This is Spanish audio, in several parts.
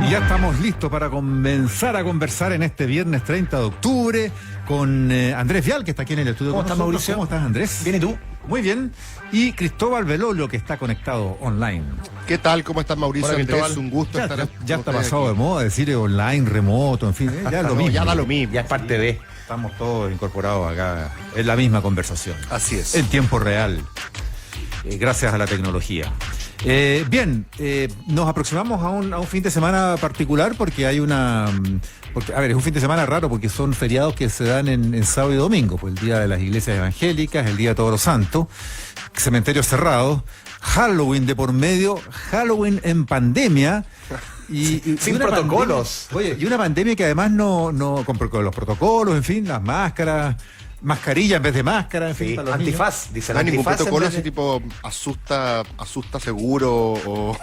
Y ya estamos listos para comenzar a conversar en este viernes 30 de octubre con Andrés Vial, que está aquí en el estudio. ¿Cómo estás, Mauricio? ¿Cómo estás, Andrés? Bien, ¿y tú? Muy bien. Y Cristóbal Belolio, que está conectado online. ¿Qué tal? ¿Cómo estás, Mauricio? Hola, Andrés, Cristóbal. un gusto estar Ya está pasado de moda decir online, remoto, en fin, ya es lo mismo. Ya da lo mismo. Ya es parte de. Estamos todos incorporados acá en la misma conversación. Así es. En tiempo real, gracias a la tecnología. Bien, nos aproximamos a un fin de semana particular porque hay una... a ver, es un fin de semana raro porque son feriados que se dan en sábado y domingo, pues el día de las iglesias evangélicas, el día de Todos los Santos, cementerios cerrados, Halloween de por medio, Halloween en pandemia... Y sin una protocolos. Oye, y una pandemia que además no con los protocolos, en fin, las máscaras, mascarilla en vez de máscara, en fin, Sí, para los antifaz, dice No el hay ningún antifaz. protocolo en vez así tipo asusta seguro o...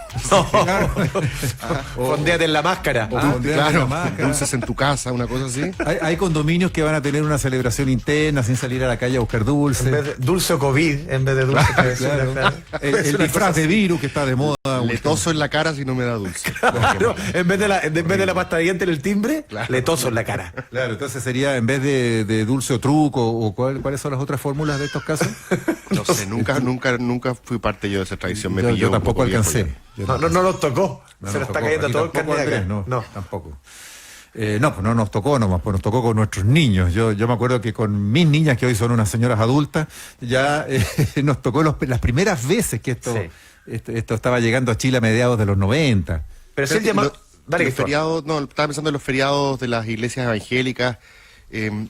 Fondéate en la máscara. claro, dulces en tu casa, una cosa así. hay condominios que van a tener una celebración interna sin salir a la calle a buscar dulces. En vez de dulce o COVID, en vez de dulce. Claro. El disfraz de virus que está de moda. Le toso en la cara si no me da dulce. Claro, en vez de la pasta de diente en el timbre, le toso en la cara. Claro, entonces sería en vez de dulce o truco, o ¿cuáles son las otras fórmulas de estos casos? No sé, nunca fui parte yo de esa tradición. Me Yo pilló un tampoco poco viejo alcancé. ya. No nos tocó. No Se nos nos está tocó. cayendo Aquí todo el tampoco, carnet Andrés, acá. no, tampoco. No, pues no nos tocó nomás, pues nos tocó con nuestros niños. Yo me acuerdo que con mis niñas, que hoy son unas señoras adultas, ya nos tocó las primeras veces que esto estaba llegando a Chile a mediados de los 90. Pero si el llamado... Dale, Los feriados, no, estaba pensando en los feriados de las iglesias evangélicas,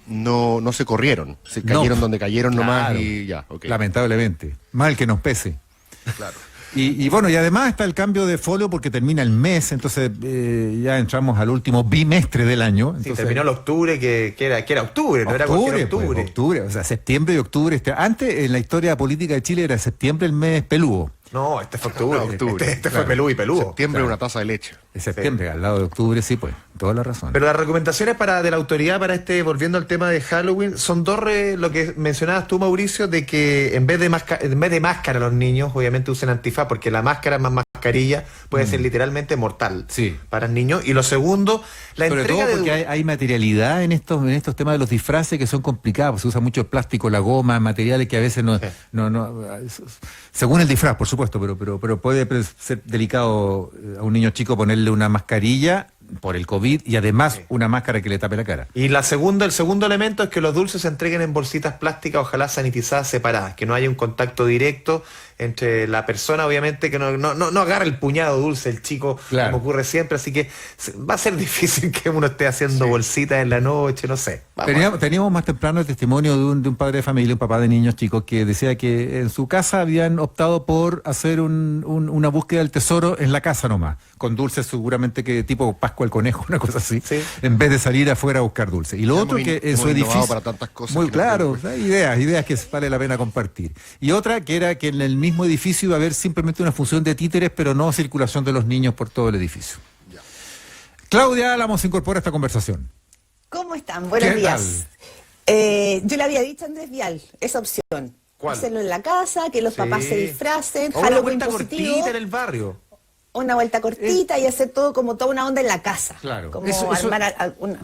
no se corrieron, se cayeron donde cayeron nomás Claro. y ya, ok. Lamentablemente. Mal que nos pese. Claro. Y bueno, y además está el cambio de folio porque termina el mes, entonces ya entramos al último bimestre del año. Sí, Entonces, terminó el octubre, que era octubre, no era cualquier octubre. pues, octubre, o sea, septiembre y octubre. Antes, en la historia política de Chile, era septiembre el mes peludo. No, este fue octubre. Octubre, Este claro. fue peludo y peludo. Septiembre una taza de leche. En septiembre, al lado de octubre, sí, pues, toda la razón. Pero las recomendaciones de la autoridad para volviendo al tema de Halloween, son dos, lo que mencionabas tú, Mauricio, de que en vez de máscara los niños, obviamente usen antifaz, porque la máscara más mascarilla puede ser literalmente mortal Sí. para el niño. Y lo segundo, la Sobre entrega todo porque hay materialidad en estos temas de los disfraces que son complicados. Se usa mucho el plástico, la goma, materiales que a veces no, según el disfraz, por supuesto, pero puede ser delicado a un niño chico ponerle una mascarilla por el COVID y además una máscara que le tape la cara. Y el segundo elemento es que los dulces se entreguen en bolsitas plásticas, ojalá sanitizadas, separadas, que no haya un contacto directo entre la persona, obviamente, que no agarre el puñado dulce el chico, Claro. como ocurre siempre, así que va a ser difícil que uno esté haciendo bolsitas en la noche, no sé. Teníamos más temprano el testimonio de un padre de familia, un papá de niños chicos, que decía que en su casa habían optado por hacer una búsqueda del tesoro en la casa nomás, con dulces seguramente que tipo Pascua el Conejo, una cosa así, Sí. en vez de salir afuera a buscar dulces. Y lo otro que en su hemos innovado edificio... para tantas cosas Muy que no claro, creo ideas que vale la pena compartir. Y otra que era que en el mismo edificio iba a haber simplemente una función de títeres, pero no circulación de los niños por todo el edificio. Ya. Claudia Álamos se incorpora a esta conversación. ¿Cómo están? Buenos ¿Qué días. Yo le había dicho a Andrés Vial esa opción. ¿Cuál? Hacerlo en la casa, que los Sí. papás se disfracen, O una Halloween vuelta positivo, cortita en el barrio. una vuelta cortita y hacer todo como toda una onda en la casa. Claro. Como Eso- armar una...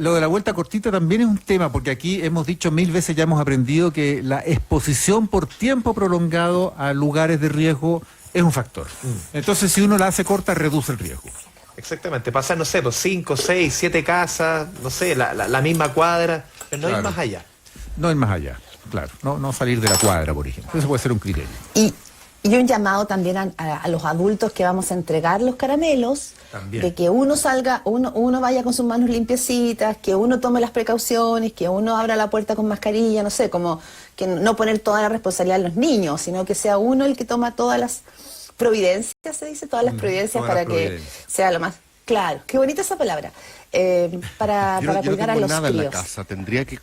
Lo de la vuelta cortita también es un tema, porque aquí hemos dicho 1000 veces, ya hemos aprendido que la exposición por tiempo prolongado a lugares de riesgo es un factor. Entonces, si uno la hace corta, reduce el riesgo. Exactamente, pasar, no sé, 5, 6, 7 casas, no sé, la misma cuadra, pero no Claro. ir más allá. No ir más allá, claro. No salir de la cuadra, por ejemplo. Eso puede ser un criterio. Y un llamado también a los adultos que vamos a entregar los caramelos, También. de que uno salga, uno vaya con sus manos limpiecitas, que uno tome las precauciones, que uno abra la puerta con mascarilla, no sé, como que no poner toda la responsabilidad en los niños, sino que sea uno el que toma todas las providencias, se dice, todas las providencias todas para las que providencias. sea lo más claro. Qué bonita esa palabra. Para Yo no cuidar a tengo los nada en la críos. casa, tendría que...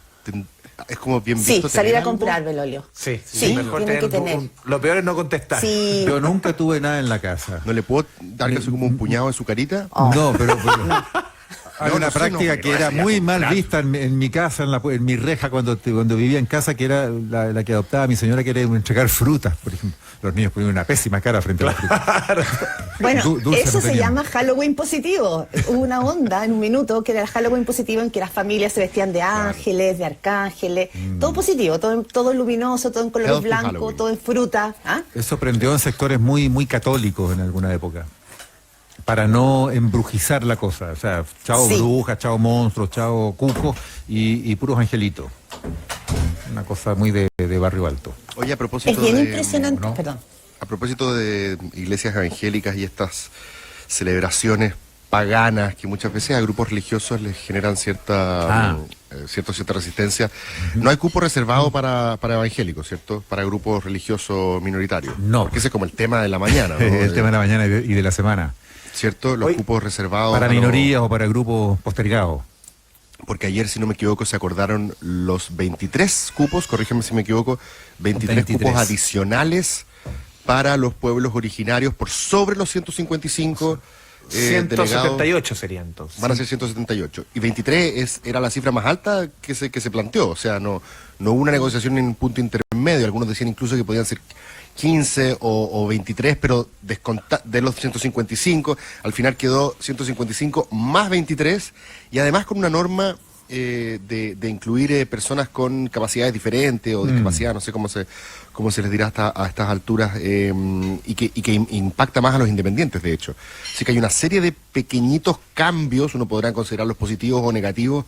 es como bien Sí, visto salir tener a algo. comprar, Belolio. Sí, Sí, mejor tiene que tener. lo peor es no contestar. Sí. Yo nunca tuve nada en la casa. ¿No le puedo dar casi como un puñado de su carita? Oh. No, pero Hay una práctica que era muy mal vista en mi casa, en mi reja, cuando vivía en casa, que era la que adoptaba mi señora, que era entregar frutas, por ejemplo. Los niños ponían una pésima cara frente a la fruta. Bueno, Dulces eso no se tenían. llama Halloween positivo. Hubo una onda en un minuto que era el Halloween positivo, en que las familias se vestían de ángeles, de arcángeles, todo positivo, todo luminoso, todo en colores Healthy blancos, Halloween. todo en fruta. ¿Ah? Eso prendió en sectores muy, muy católicos en alguna época. Para no embrujizar la cosa. O sea, chao Sí. brujas, chao monstruos, chao cucos y puros angelitos. Una cosa muy de barrio alto. Oye, a propósito Es bien de, impresionante, ¿no? perdón. A propósito de iglesias evangélicas y estas celebraciones paganas que muchas veces a grupos religiosos les generan cierta resistencia, no hay cupo reservado para evangélicos, ¿cierto? Para grupos religiosos minoritarios. No. Porque ese es como el tema de la mañana, ¿no? El tema de la mañana y de la semana. ¿Cierto? Los Oye, cupos reservados Para a los- minorías o para grupos postergados. Porque ayer, si no me equivoco, se acordaron los 23 cupos, corrígeme si me equivoco, 23 cupos adicionales para los pueblos originarios por sobre los 155 delegados. 178 sería entonces. Van a ser 178. Y 23 era la cifra más alta que se planteó. O sea, no hubo una negociación en un punto intermedio. Algunos decían incluso que podían ser 15 o 23, pero de los 155, al final quedó 155 más 23, y además con una norma de incluir personas con capacidades diferentes o discapacidad, no sé cómo se les dirá a estas alturas, y que impacta más a los independientes, de hecho. Así que hay una serie de pequeñitos cambios, uno podrá considerarlos positivos o negativos,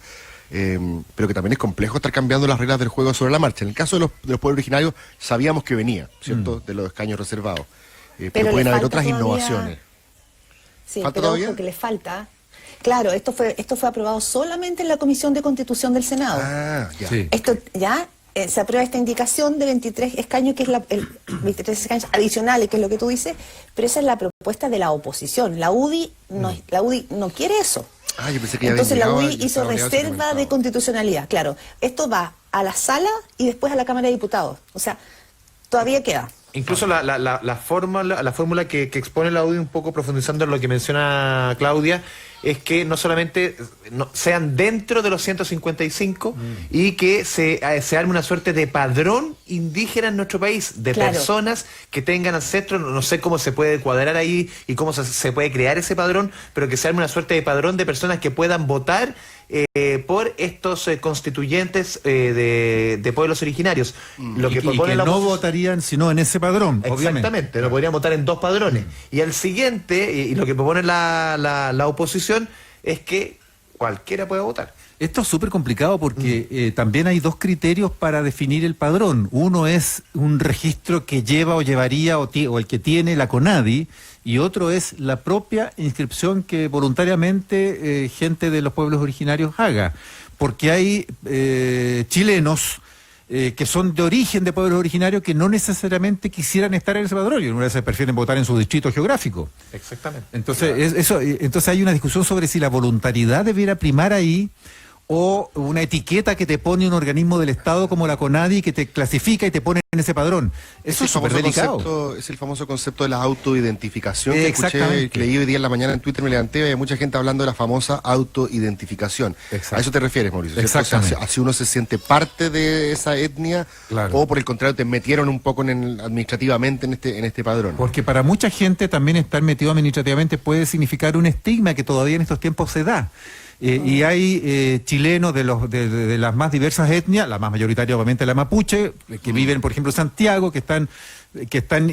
pero que también es complejo estar cambiando las reglas del juego sobre la marcha. En el caso de los pueblos originarios, sabíamos que venía, ¿cierto? De los escaños reservados. Pero Pero pueden le haber falta otras todavía- innovaciones. Sí, ¿Falta pero todavía? ojo que le falta. Claro, esto fue aprobado solamente en la Comisión de Constitución del Senado. Ah, ya. Sí. Esto ya se aprueba esta indicación de 23 escaños, que es el 23 escaños adicionales, que es lo que tú dices, pero esa es la propuesta de la oposición. La UDI no quiere eso. Ah, yo pensé que ya Entonces habían la llegado, UDI ya hizo estaba llegado ese reserva de comunicado. constitucionalidad. Claro, esto va a la sala y después a la Cámara de Diputados. O sea, todavía queda. Incluso la fórmula que expone la UDI, un poco profundizando en lo que menciona Claudia, es que no solamente sean dentro de los 155 y que se arme una suerte de padrón indígena en nuestro país, de Claro. personas que tengan ancestros. No sé cómo se puede cuadrar ahí y cómo se puede crear ese padrón, pero que se arme una suerte de padrón de personas que puedan votar por estos constituyentes de pueblos originarios. Lo Y que que propone la no oposición- votarían sino en ese padrón, obviamente. Exactamente, no podrían votar en dos padrones. Y el siguiente, y lo que propone la oposición, es que cualquiera pueda votar. Esto es súper complicado porque también hay dos criterios para definir el padrón. Uno es un registro que lleva o llevaría o el que tiene la CONADI, y otro es la propia inscripción que voluntariamente gente de los pueblos originarios haga. Porque hay chilenos que son de origen de pueblos originarios que no necesariamente quisieran estar en ese padrón, y algunas veces prefieren votar en su distrito geográfico. Exactamente. Entonces, entonces hay una discusión sobre si la voluntariedad debiera primar ahí, o una etiqueta que te pone un organismo del Estado como la CONADI, que te clasifica y te pone en ese padrón. Eso es súper delicado. Es el famoso concepto de la autoidentificación que Exactamente. escuché, que leí hoy día en la mañana en Twitter, me levanté y hay mucha gente hablando de la famosa autoidentificación. Exacto. A eso te refieres, Mauricio, ¿cierto? Exactamente. O sea, así uno se siente parte de esa etnia, Claro. o por el contrario te metieron un poco administrativamente en este padrón. Porque para mucha gente también estar metido administrativamente puede significar un estigma que todavía en estos tiempos se da. Y hay chilenos de las más diversas etnias, la más mayoritaria obviamente la mapuche, que viven, por ejemplo, en Santiago, que están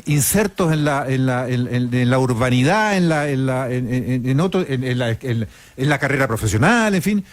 insertos en la urbanidad, en la carrera profesional, en fin.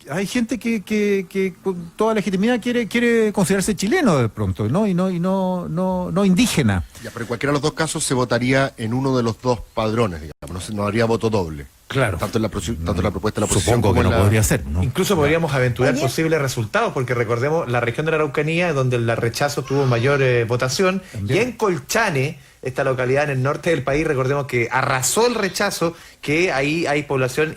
Hay gente que con toda legitimidad quiere considerarse chileno de pronto, ¿no? Y no indígena. Ya, pero en cualquiera de los dos casos se votaría en uno de los dos padrones, digamos, no habría voto doble. Claro. Tanto en la propuesta de la oposición Supongo como que en no la... podría ser, ¿no? Incluso podríamos aventurar Oye. posibles resultados, porque recordemos la región de la Araucanía, donde el rechazo tuvo mayor votación, También. y en Colchane, esta localidad en el norte del país, recordemos que arrasó el rechazo, que ahí hay población,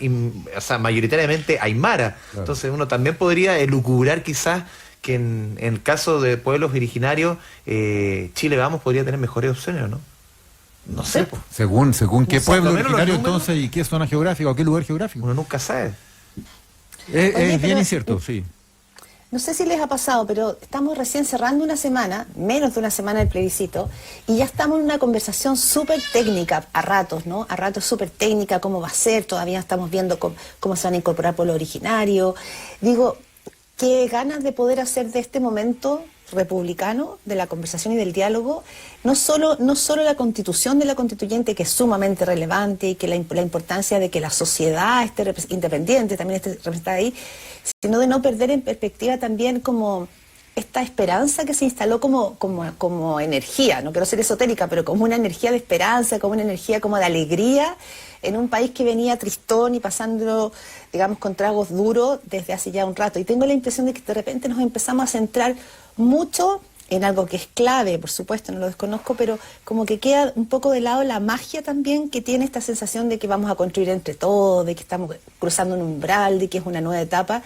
o sea, mayoritariamente aymara. Claro. Entonces uno también podría elucubrar quizás que en el caso de pueblos originarios, Chile Vamos podría tener mejores opciones, ¿o no? No sé, pues. Según qué No sé, pueblo por lo menos los originario números. entonces y qué zona geográfica o qué lugar geográfico. Uno nunca sabe. Es Oye, bien pero, incierto, sí. no sé si les ha pasado, pero estamos recién cerrando una semana, menos de una semana del plebiscito, y ya estamos en una conversación súper técnica a ratos, ¿no? A ratos súper técnica, cómo va a ser, todavía estamos viendo cómo se van a incorporar pueblos originarios. Digo, qué ganas de poder hacer de este momento republicano, de la conversación y del diálogo, no solo la constitución de la constituyente, que es sumamente relevante, y que la importancia de que la sociedad esté independiente, también esté representada ahí, sino de no perder en perspectiva también como esta esperanza que se instaló como energía, no quiero ser esotérica, pero como una energía de esperanza, como una energía como de alegría, en un país que venía tristón y pasando, digamos, con tragos duros desde hace ya un rato. Y tengo la impresión de que de repente nos empezamos a centrar mucho en algo que es clave, por supuesto, no lo desconozco, pero como que queda un poco de lado la magia también que tiene esta sensación de que vamos a construir entre todos, de que estamos cruzando un umbral, de que es una nueva etapa.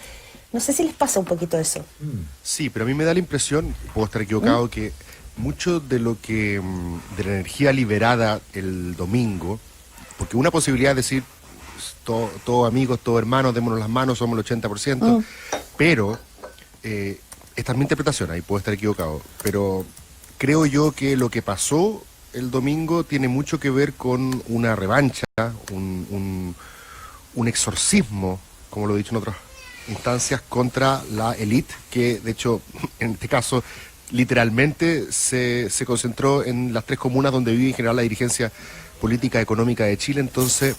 No sé si les pasa un poquito eso. Sí, pero a mí me da la impresión, puedo estar equivocado, que mucho de lo que, de la energía liberada el domingo, porque una posibilidad es decir, todos amigos, todos hermanos, démonos las manos, somos el 80%, pero esta es mi interpretación, ahí puedo estar equivocado, pero creo yo que lo que pasó el domingo tiene mucho que ver con una revancha, un exorcismo, como lo he dicho en otras instancias, contra la élite, que de hecho, en este caso, literalmente se concentró en las 3 comunas donde vive en general la dirigencia política económica de Chile. Entonces,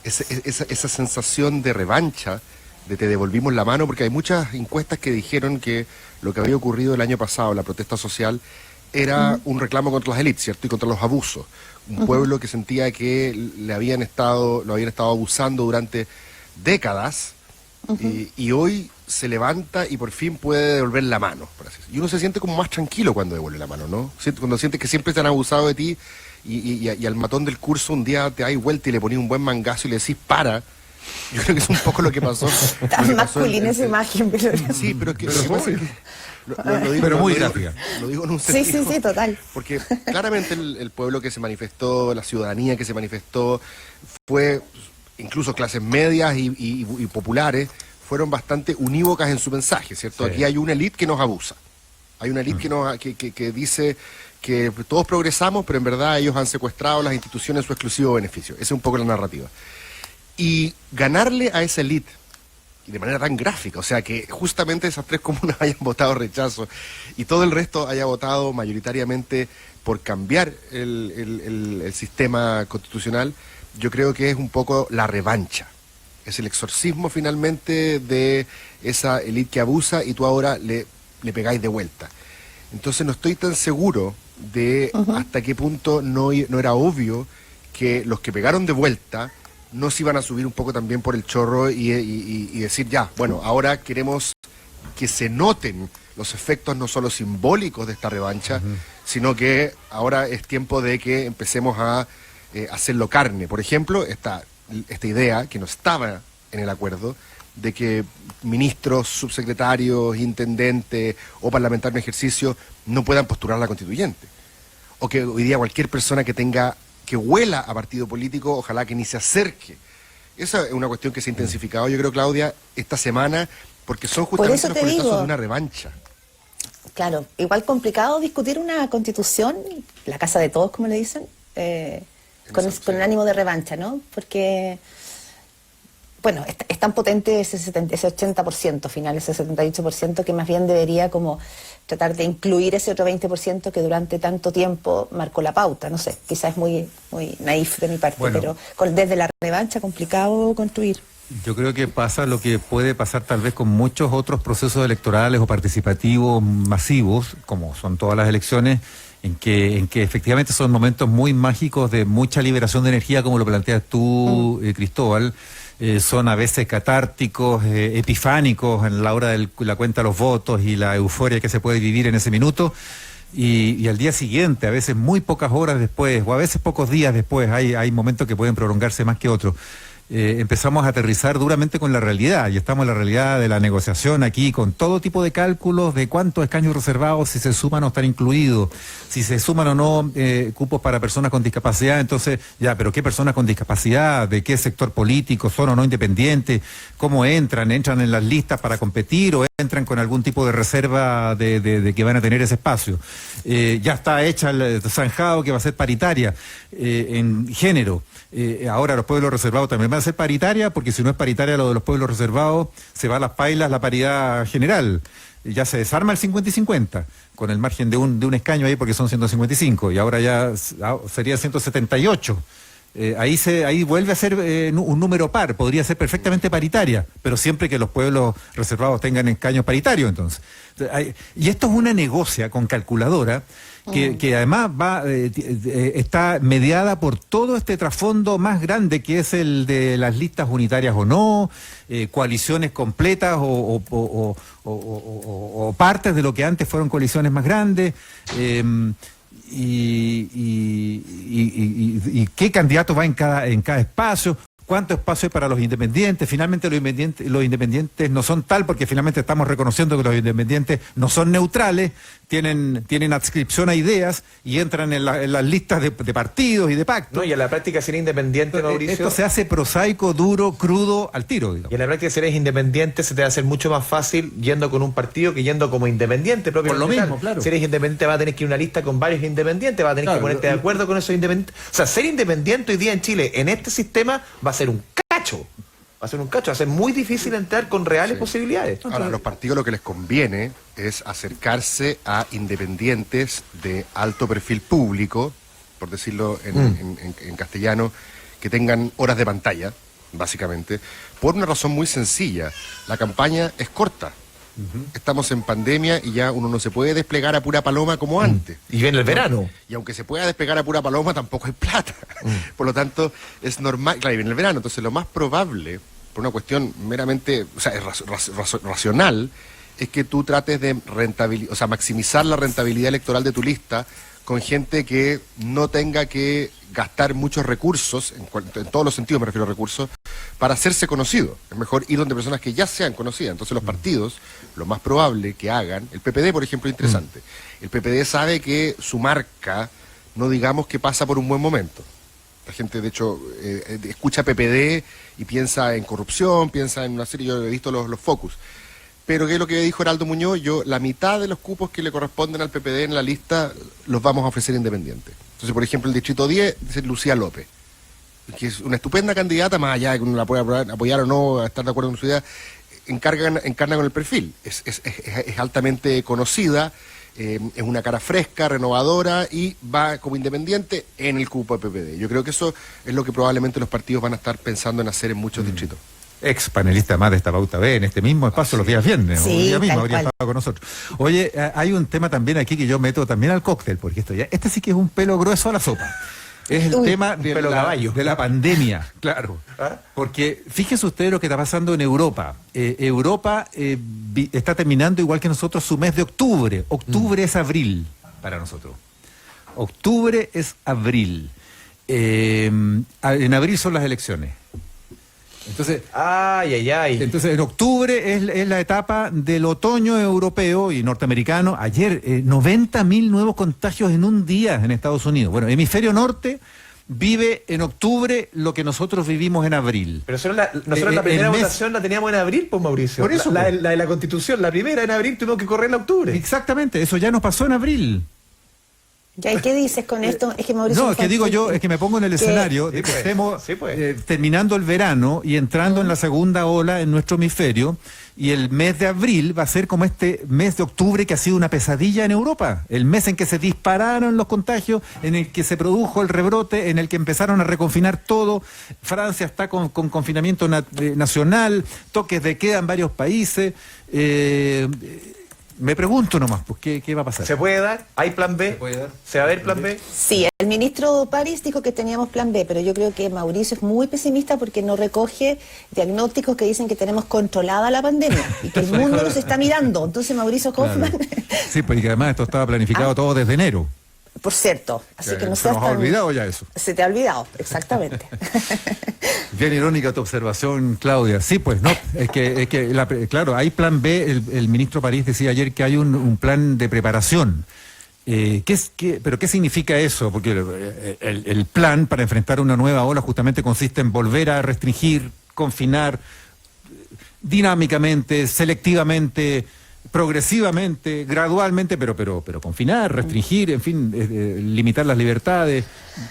esa sensación de revancha, de te devolvimos la mano, porque hay muchas encuestas que dijeron que lo que había ocurrido el año pasado, la protesta social, era un reclamo contra las élites, ¿cierto? Y contra los abusos. Un pueblo que sentía que lo habían estado abusando durante décadas, y hoy se levanta y por fin puede devolver la mano, por así decirlo. Y uno se siente como más tranquilo cuando devuelve la mano, ¿no? Cuando sientes que siempre te han abusado de ti y al matón del curso un día te das vuelta y le pones un buen mangazo y le decís para. Yo creo que es un poco lo que pasó. Tan masculina esa imagen, pero... Sí, pero es que... Lo digo, pero muy gráfica. Lo digo en un sentido. Sí, total. Porque claramente el pueblo que se manifestó, la ciudadanía que se manifestó, fue, incluso clases medias y populares, fueron bastante unívocas en su mensaje, ¿cierto? Sí. Aquí hay una élite que nos abusa. Hay una élite que dice que todos progresamos, pero en verdad ellos han secuestrado las instituciones en su exclusivo beneficio. Esa es un poco la narrativa. Y ganarle a esa élite de manera tan gráfica, o sea, que justamente esas 3 comunas hayan votado rechazo y todo el resto haya votado mayoritariamente por cambiar el sistema constitucional, yo creo que es un poco la revancha. Es el exorcismo finalmente de esa élite que abusa y tú ahora le pegáis de vuelta. Entonces no estoy tan seguro de hasta qué punto no era obvio que los que pegaron de vuelta no se iban a subir un poco también por el chorro y decir ya, bueno, ahora queremos que se noten los efectos no solo simbólicos de esta revancha, sino que ahora es tiempo de que empecemos a hacerlo carne. Por ejemplo, esta idea que no estaba en el acuerdo de que ministros, subsecretarios, intendentes o parlamentarios en ejercicio no puedan postular a la constituyente. O que hoy día cualquier persona que huela a partido político, ojalá que ni se acerque. Esa es una cuestión que se ha intensificado, yo creo, Claudia, esta semana, porque son justamente los coletazos de una revancha. Claro, igual complicado discutir una constitución, la casa de todos, como le dicen, con el ánimo de revancha, ¿no? Porque, bueno, es tan potente ese 80% final, ese 78%, que más bien debería como tratar de incluir ese otro 20% que durante tanto tiempo marcó la pauta. No sé, quizás es muy naif de mi parte, bueno, pero desde la revancha complicado construir. Yo creo que pasa lo que puede pasar tal vez con muchos otros procesos electorales o participativos masivos, como son todas las elecciones, en que efectivamente son momentos muy mágicos de mucha liberación de energía, como lo planteas tú, Cristóbal. Son a veces catárticos, epifánicos en la hora de la cuenta de los votos y la euforia que se puede vivir en ese minuto. Y al día siguiente, a veces muy pocas horas después, o a veces pocos días después, hay momentos que pueden prolongarse más que otros. empezamos a aterrizar duramente con la realidad, y estamos en la realidad de la negociación aquí, con todo tipo de cálculos de cuántos escaños reservados, si se suman o están incluidos, si se suman o no cupos para personas con discapacidad. Entonces, ya, pero ¿qué personas con discapacidad? ¿De qué sector político? ¿Son o no independientes? ¿Cómo entran? ¿Entran en las listas para competir o entran con algún tipo de reserva de que van a tener ese espacio? Ya está hecha el zanjado que va a ser paritaria en género. Ahora los pueblos reservados también van a ser paritaria, porque si no es paritaria lo de los pueblos reservados, se va a las pailas la paridad general. Ya se desarma el 50 y 50, con el margen de un escaño ahí, porque son 155, y ahora ya sería 178. Ahí vuelve a ser un número par, podría ser perfectamente paritaria, pero siempre que los pueblos reservados tengan escaños paritarios, entonces. Y esto es una negocia con calculadora que además está mediada por todo este trasfondo más grande, que es el de las listas unitarias o no, coaliciones completas o partes de lo que antes fueron coaliciones más grandes. Y qué candidato va en cada espacio, cuánto espacio hay para los independientes. Finalmente los independientes no son tal, porque finalmente estamos reconociendo que los independientes no son neutrales, tienen adscripción a ideas y entran en las listas de partidos y de pactos. No, y en la práctica ser independiente, Mauricio... Esto se hace prosaico, duro, crudo, al tiro, digamos. Y en la práctica, si eres independiente, se te va a hacer mucho más fácil yendo con un partido que yendo como independiente Por lo propiamente. mismo, claro. Si eres independiente, vas a tener que ir a una lista con varios independientes, vas a tener que ponerte de acuerdo con esos independientes. O sea, ser independiente hoy día en Chile, en este sistema, va a ser un cacho. Va a ser muy difícil entrar con reales posibilidades. Ahora, a los partidos lo que les conviene es acercarse a independientes de alto perfil público, por decirlo en castellano, que tengan horas de pantalla, básicamente, por una razón muy sencilla. La campaña es corta. Estamos en pandemia y ya uno no se puede desplegar a pura paloma como antes. Y viene el verano. Y aunque se pueda desplegar a pura paloma, tampoco hay plata. Por lo tanto, es normal. Claro, y viene el verano. Entonces, lo más probable, por una cuestión meramente, o sea, es racional, es que tú trates de maximizar la rentabilidad electoral de tu lista con gente que no tenga que gastar muchos recursos, en todos los sentidos me refiero a recursos, para hacerse conocido. Es mejor ir donde personas que ya sean conocidas. Entonces los partidos, lo más probable que hagan, el PPD por ejemplo es interesante, el PPD sabe que su marca, no digamos que pasa por un buen momento. La gente de hecho escucha PPD y piensa en corrupción, piensa en una serie, yo he visto los focus. Pero ¿qué es lo que dijo Heraldo Muñoz? La mitad de los cupos que le corresponden al PPD en la lista los vamos a ofrecer independientes. Entonces, por ejemplo, el distrito 10 dice Lucía López, que es una estupenda candidata, más allá de que uno la pueda apoyar o no, estar de acuerdo con su idea, encarna con el perfil. Es altamente conocida, es una cara fresca, renovadora, y va como independiente en el cupo de PPD. Yo creo que eso es lo que probablemente los partidos van a estar pensando en hacer en muchos distritos. Ex panelista más de esta Pauta B en este mismo espacio los días viernes, Sí, o el día mismo tal habría cual. estado con nosotros. Oye, hay un tema también aquí que yo meto también al cóctel, porque este sí que es un pelo grueso a la sopa. Es el tema de la pandemia, claro. Porque fíjese usted lo que está pasando en Europa. Europa está terminando igual que nosotros su mes de octubre. Octubre es abril para nosotros. Octubre es abril. En abril son las elecciones. Entonces, entonces en octubre es la etapa del otoño europeo y norteamericano. Ayer 90.000 nuevos contagios en un día en Estados Unidos. Bueno, hemisferio norte vive en octubre lo que nosotros vivimos en abril. Pero nosotros la primera votación la teníamos en abril, pues, Mauricio. Por eso, la de la Constitución, la primera en abril, tuvimos que correr en octubre. Exactamente, eso ya nos pasó en abril. ¿Ya? ¿Y qué dices con esto? Es que Mauricio... No, es que digo yo, es que me pongo en el escenario de que estemos terminando el verano y entrando en la segunda ola en nuestro hemisferio, y el mes de abril va a ser como este mes de octubre que ha sido una pesadilla en Europa. El mes en que se dispararon los contagios, en el que se produjo el rebrote, en el que empezaron a reconfinar todo. Francia está con confinamiento nacional, toques de queda en varios países. Me pregunto nomás, pues, ¿qué va a pasar? ¿Se puede dar? ¿Hay plan B? ¿Se puede dar? ¿Se va a ver plan B? Sí, el ministro París dijo que teníamos plan B, pero yo creo que Mauricio es muy pesimista porque no recoge diagnósticos que dicen que tenemos controlada la pandemia y que el mundo nos está mirando. Entonces, Mauricio Hoffman... Claro. Sí, porque además esto estaba planificado todo desde enero. por cierto. Así que no se seas nos ha tan... olvidado ya eso. Se te ha olvidado, exactamente. Bien irónica tu observación, Claudia. Sí, pues no, claro, hay plan B. El ministro París decía ayer que hay un plan de preparación. ¿Pero qué significa eso? Porque el plan para enfrentar una nueva ola justamente consiste en volver a restringir, confinar dinámicamente, selectivamente, progresivamente, gradualmente, pero confinar, restringir, en fin, limitar las libertades,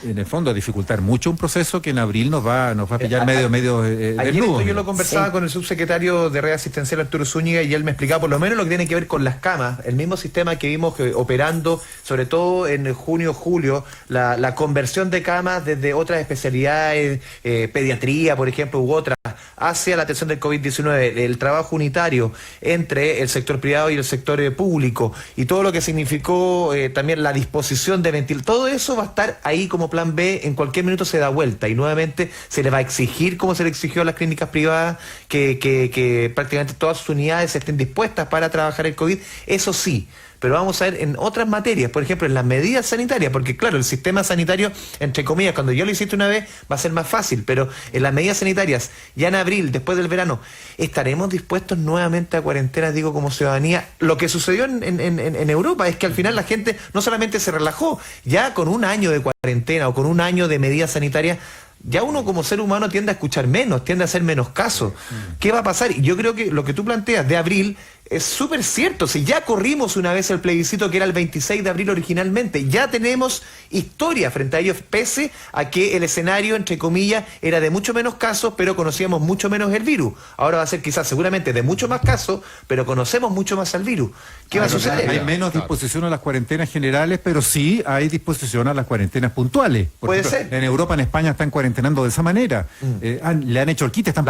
en el fondo dificultar mucho un proceso que en abril nos va a pillar medio ayer desnudo. yo lo conversaba con el subsecretario de Red Asistencial Arturo Zúñiga y él me explicaba por lo menos lo que tiene que ver con las camas, el mismo sistema que vimos operando, sobre todo en junio, julio, la conversión de camas desde otras especialidades, pediatría, por ejemplo, u otras, hacia la atención del COVID-19, el trabajo unitario entre el sector privado y el sector público, y todo lo que significó también la disposición de ventilar, todo eso va a estar ahí como plan B, en cualquier minuto se da vuelta, y nuevamente se le va a exigir, como se le exigió a las clínicas privadas, que prácticamente todas sus unidades estén dispuestas para trabajar el COVID, eso sí. Pero vamos a ver en otras materias, por ejemplo, en las medidas sanitarias, porque claro, el sistema sanitario, entre comillas, cuando yo lo hiciste una vez, va a ser más fácil, pero en las medidas sanitarias, ya en abril, después del verano, ¿estaremos dispuestos nuevamente a cuarentena, digo, como ciudadanía? Lo que sucedió en Europa es que al final la gente no solamente se relajó, ya con un año de cuarentena o con un año de medidas sanitarias, ya uno como ser humano tiende a escuchar menos, tiende a hacer menos caso. ¿Qué va a pasar? Y yo creo que lo que tú planteas de abril es súper cierto. Si ya corrimos una vez el plebiscito que era el 26 de abril originalmente, ya tenemos historia frente a ellos, pese a que el escenario, entre comillas, era de mucho menos casos, pero conocíamos mucho menos el virus. Ahora va a ser quizás seguramente de mucho más casos, pero conocemos mucho más al virus. ¿Qué va a suceder? Hay menos disposición a las cuarentenas generales, pero sí hay disposición a las cuarentenas puntuales. Por Puede ejemplo, ser. En Europa, en España están cuarentenando de esa manera. Le han hecho el quite, están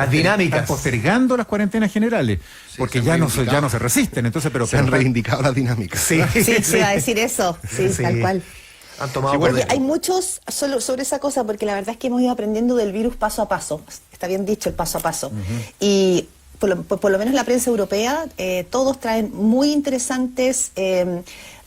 postergando las cuarentenas generales, porque ya no se resisten. Entonces, se han reivindicado las dinámicas. Sí, iba a decir eso. Sí, tal cual. Han tomado Porque hay muchos sobre esa cosa, porque la verdad es que hemos ido aprendiendo del virus paso a paso. Está bien dicho, el paso a paso. Y por lo menos la prensa europea, todos traen muy interesantes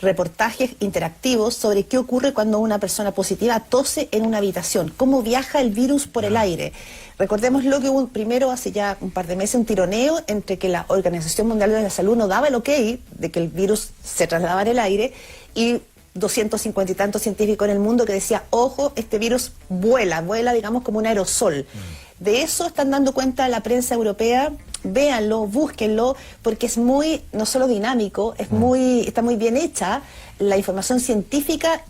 reportajes interactivos sobre qué ocurre cuando una persona positiva tose en una habitación, cómo viaja el virus por el aire. Recordémoslo que hubo primero, hace ya un par de meses, un tironeo entre que la Organización Mundial de la Salud no daba el ok de que el virus se trasladaba en el aire, y 250 y tantos científicos en el mundo que decía, ojo, este virus vuela, digamos, como un aerosol. De eso están dando cuenta la prensa europea. Véanlo, búsquenlo, porque es muy, no solo dinámico, está muy bien hecha la información científica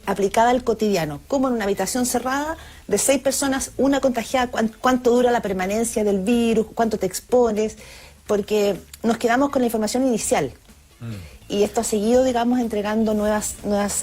aplicada al cotidiano. Como en una habitación cerrada de 6 personas, una contagiada, cuánto dura la permanencia del virus, cuánto te expones, porque nos quedamos con la información inicial. Y esto ha seguido, digamos, entregando nuevas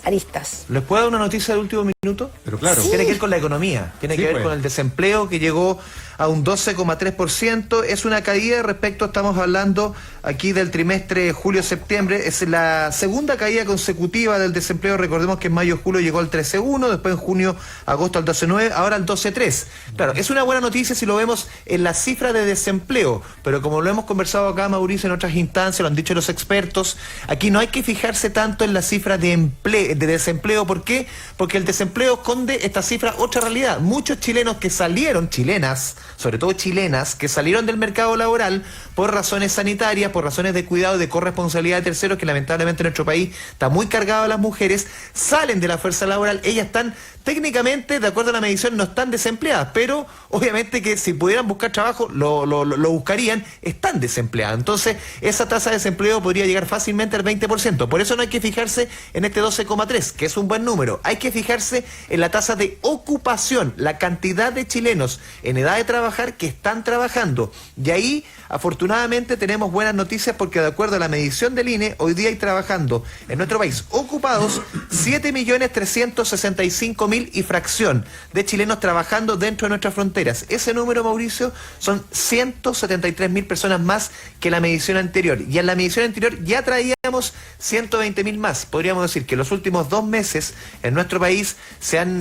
aristas. ¿Les puedo dar una noticia de último minuto? Pero claro. Tiene que ver con la economía, tiene que ver con el desempleo, que llegó a un 12,3%. Es una caída respecto, estamos hablando aquí del trimestre julio-septiembre. Es la segunda caída consecutiva del desempleo. Recordemos que en mayo-julio llegó al 13,1%, después en junio-agosto al 12,9%, ahora al 12,3%. Claro, es una buena noticia si lo vemos en la cifra de desempleo, pero como lo hemos conversado acá, Mauricio, en otras instancias, lo han dicho los expertos, aquí no hay que fijarse tanto en la cifra de desempleo. ¿Por qué? Porque el desempleo esconde esta cifra otra realidad. Muchos chilenos que salieron, chilenas, sobre todo chilenas, que salieron del mercado laboral por razones sanitarias, por razones de cuidado y de corresponsabilidad de terceros, que lamentablemente en nuestro país está muy cargado a las mujeres, salen de la fuerza laboral. Ellas están técnicamente, de acuerdo a la medición, no están desempleadas, pero obviamente que si pudieran buscar trabajo lo buscarían, están desempleadas. Entonces esa tasa de desempleo podría llegar fácilmente al 20%. Por eso no hay que fijarse en este 12,3%, que es un buen número. Hay que fijarse en la tasa de ocupación, la cantidad de chilenos en edad de trabajar que están trabajando. Y ahí, afortunadamente, tenemos buenas noticias, porque de acuerdo a la medición del INE, hoy día hay trabajando en nuestro país ocupados 7.365.000 y fracción de chilenos trabajando dentro de nuestras fronteras. Ese número, Mauricio, son 173.000 personas más que la medición anterior. Y en la medición anterior ya traíamos teníamos 120.000 más. Podríamos decir que los últimos 2 meses en nuestro país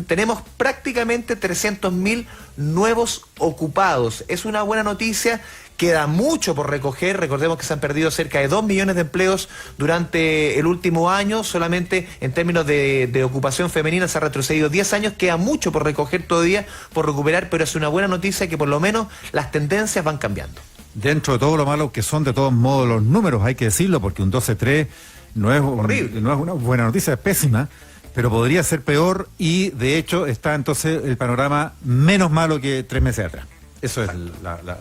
tenemos prácticamente 300.000 nuevos ocupados. Es una buena noticia. Queda mucho por recoger. Recordemos que se han perdido cerca de 2 millones de empleos durante el último año. Solamente en términos de ocupación femenina se ha retrocedido 10 años. Queda mucho por recoger todavía, por recuperar, pero es una buena noticia que por lo menos las tendencias van cambiando. Dentro de todo lo malo que son de todos modos los números, hay que decirlo, porque un 12-3 no es una buena noticia, es pésima, pero podría ser peor y de hecho está entonces el panorama menos malo que 3 meses atrás. Eso es la